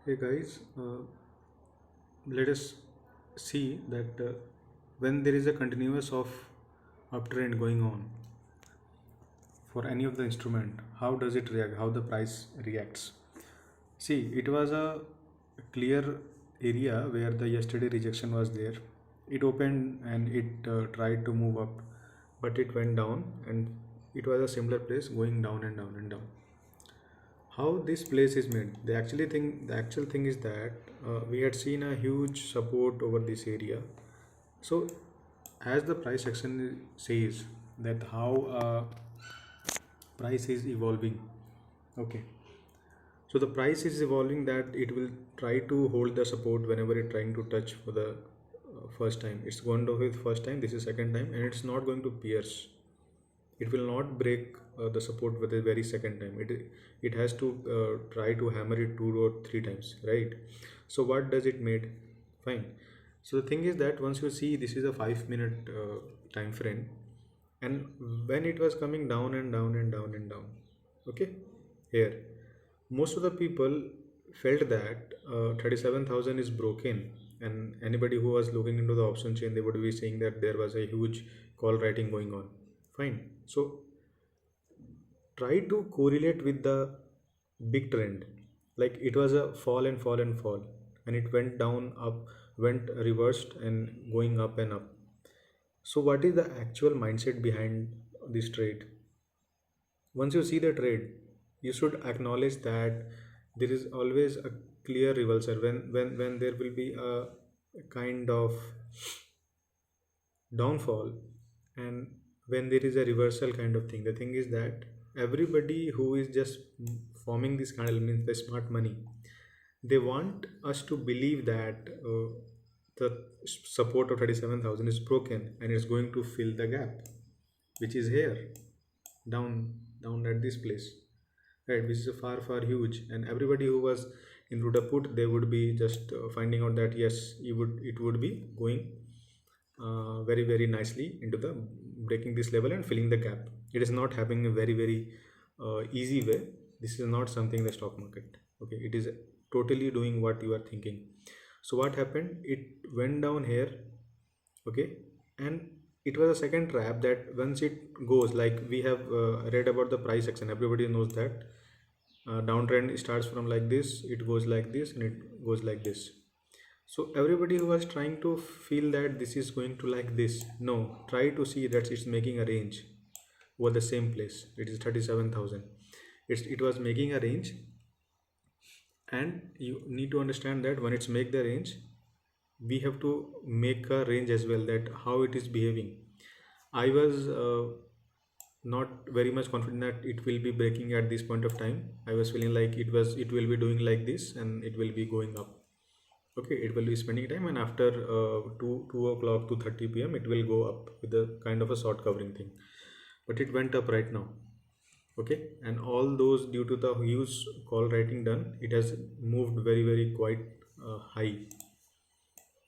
Hey guys, let us see that when there is a continuous of uptrend going on for any of the instrument, how does it react? How the price reacts? See, it was a clear area where the yesterday rejection was there. It opened and it tried to move up, but it went down, and it was a similar place going down and down and down. How this place is made, the actual thing is that we had seen a huge support over this area. So as the price action says that how price is evolving. Okay, so the price is evolving that it will try to hold the support whenever it trying to touch for the first time. It's going to with first time, this is second time, and it's not going to pierce. It will not break the support with the very second time. It has to try to hammer it two or three times, right? So what does it made? Fine. So the thing is that once you see, this is a 5 minute time frame, and when it was coming down and down and down and down, okay, here most of the people felt that 37,000 is broken, and anybody who was looking into the option chain, they would be saying that there was a huge call writing going on. Fine. So try to correlate with the big trend. Like it was a fall and fall and fall, and it went down, up, went reversed, and going up and up. So what is the actual mindset behind this trade? Once you see the trade, you should acknowledge that there is always a clear reversal when there will be a kind of downfall, and when there is a reversal kind of thing. The thing is that everybody who is just forming this candle, means the smart money, they want us to believe that the support of 37,000 is broken and it's going to fill the gap, which is here, down at this place, right, which is a far huge. And everybody who was into the put, they would be just finding out that yes, it would be going very nicely into the breaking this level and filling the gap. It is not happening a very easy way. This is not something the stock market. Okay, it is totally doing what you are thinking. So what happened, it went down here. Okay, and it was a second trap that once it goes, like we have read about the price action, everybody knows that downtrend starts from like this, it goes like this, and it goes like this. So everybody who was trying to feel that this is going to like this, no, try to see that it's making a range over the same place. It is 37,000. It was making a range, and you need to understand that when it's make the range, we have to make a range as well, that how it is behaving. I was not very much confident that it will be breaking at this point of time. I was feeling like it will be doing like this and it will be going up. Okay, it will be spending time, and after 2 o'clock to 30 p.m. it will go up with a kind of a short covering thing. But it went up right now. Okay, and all those, due to the huge call writing done, it has moved very quite high.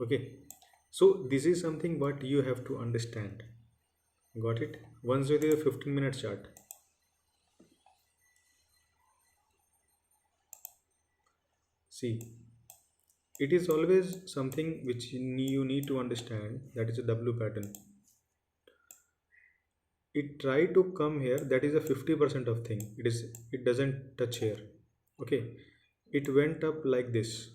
Okay, so this is something what you have to understand. Got it? Once with your 15-minute chart, see, it is always something which you need to understand, that is a W pattern. It try to come here, that is a 50% of thing. It doesn't touch here. Okay, it went up like this.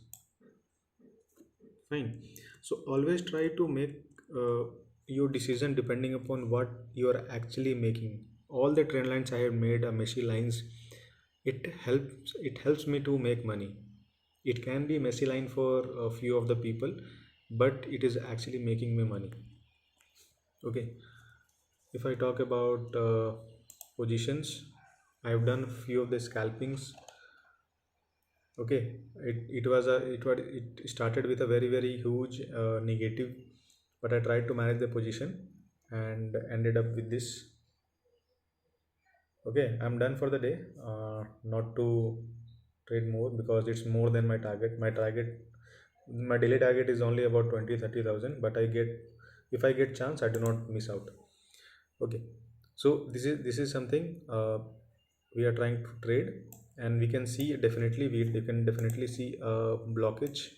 Fine. So always try to make your decision depending upon what you are actually making. All the trend lines I have made are messy lines. It helps me to make money. It can be messy line for a few of the people, but it is actually making me money. Okay, if I talk about positions, I have done few of the scalpings. Okay, it started with a very huge negative, but I tried to manage the position and ended up with this. Okay, I'm done for the day. Not to trade more because it's more than my daily target is only about 20-30,000, but I get, if I get chance, I do not miss out. Okay, so this is something we are trying to trade, and we can see definitely we can definitely see a blockage,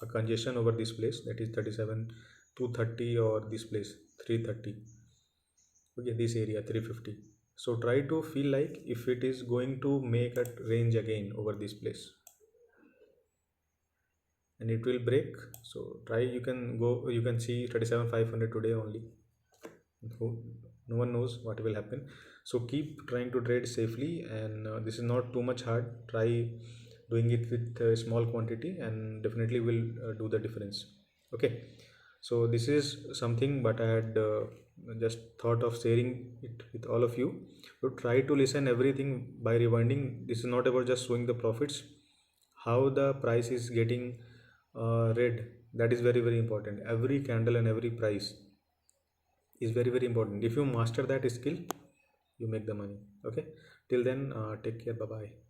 a congestion over this place, that is 37 230, or this place 330. Okay, this area 350. So try to feel like if it is going to make a range again over this place and it will break. So try, you can go, you can see 37,500 today only. Who- no one knows what will happen. So keep trying to trade safely, and this is not too much hard. Try doing it with a small quantity and definitely will do the difference. Okay, so this is something, but I had just thought of sharing it with all of you. So try to listen everything by rewinding. This is not about just showing the profits, how the price is getting read. That is very very important. Every candle and every price is very very important. If you master that skill, you make the money. Okay, till then, take care, bye bye.